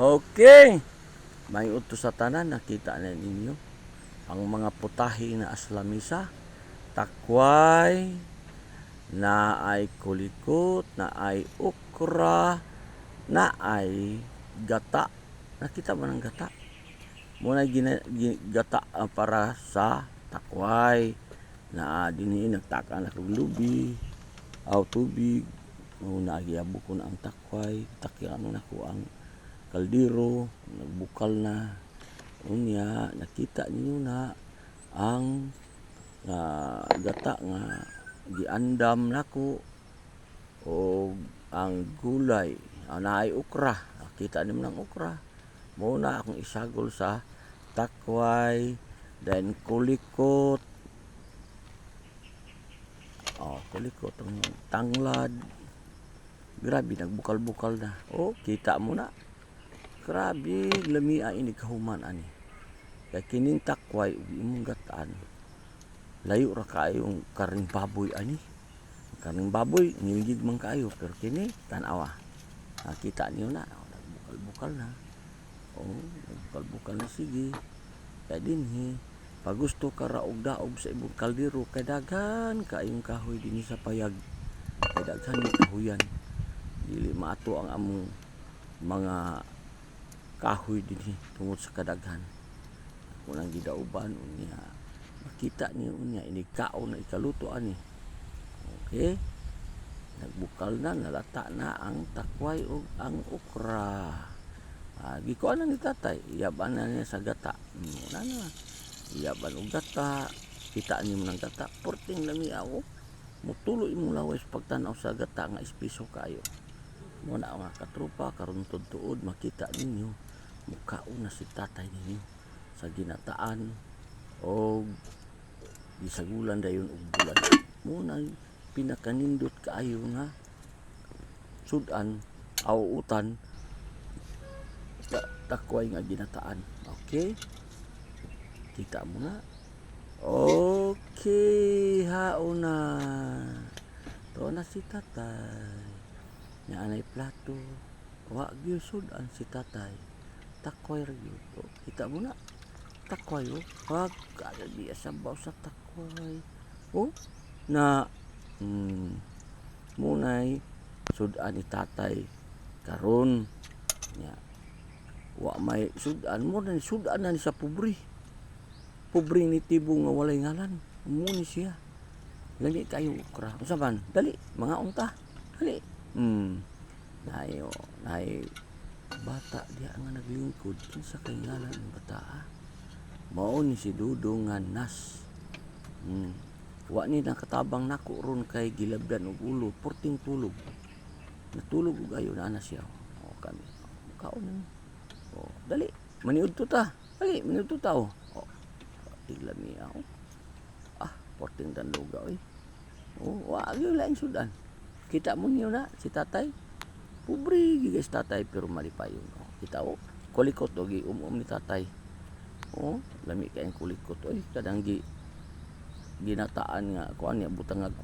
Okay. May utos sa tanan, nakita na ninyo. Ang mga putahe na aslamisa, takway, na ay kulikot, na ay okra, na ay gata. Nakita mo ng gata? Muna gata para sa takway. Na dinhi nagtaka na kog lubi, aw tubig. Muna giabo ko na ang takway, takyan na ko ang kaldero, nagbukal na. Unya, nakita ninyo na ang gata nga giandam nako o ang gulay. Naay okra, nakita nimo ng okra. Muna akong isagol sa takway, then kulikot. Kulikot ang tanglad. Grabe, nagbukal-bukal na. Kita mo na. Grabe, lamia ini kahuman ani. Kaya kining takway ug imong gataan. Layo ra kaayo karning baboy ani. Karning baboy nilingig man kaayo pero kini tan-awa. Nakita niyo na, nagbukal-bukal na. Nagbukal-bukal na sige. Kaya dinhi pag gusto ka ra og daog sa imong kaldero kay daghan kaayong kahoy dinhi sa payag. Kay daghan ni kahoyan. Dili maato ang among mga kahoy dinhi tungod sa kadaghan. Kunang gidauban unya makita niyo unya ini kaon na ikaluto ani. Okay? Nagbukal na, nalata na ang takway ug ang okra. Gikuan na ni tatay, iyaban na niya sa gata. Muna na. Iyaban og gata. Kita niyo ng gata, porting lamia o. Mutulo imong laway sa pagtanaw sa gata nga espeso kayo. Muna ang katropa karon tuod makita ninyo mukaon na si tatay ninyo sa ginataan o gisagulan dayon og bulan. Muna pinakanindot kaayo nga sudan aw utan takway nga ginataan. Okay? Kita mo na. Okay, haon na. To na si tatay. Nya anay plato. Wa gyud sudan si tatay. Takway ra gyud. Kita mo na. Takway Wag kada di sabaw sa takway. Na munay sudan ni tatay karon nya wa may sudan mo na sudan na ni sa pobre ni tibo nga walay ngalan muni siya lagi kayo okra unsa man dali mga unta dali naay bata diha nga naglingkod kinsa kay ngalan ng bata mao ni si Dudong nga nas wa ni nakatabang nako ron kay gilabdan og ulo porting tulog natulog ug ayo na ana siya kami kaon na dali maniud to ta dali maniud to ta tigla niya porting danluga wa gyud lain sudan kita mo niyo na si tatay pobre gigas tatay pero malipayon kita kulikot gi ni tatay lami kay kulikot kadang ginataan nga kuan niya butang nga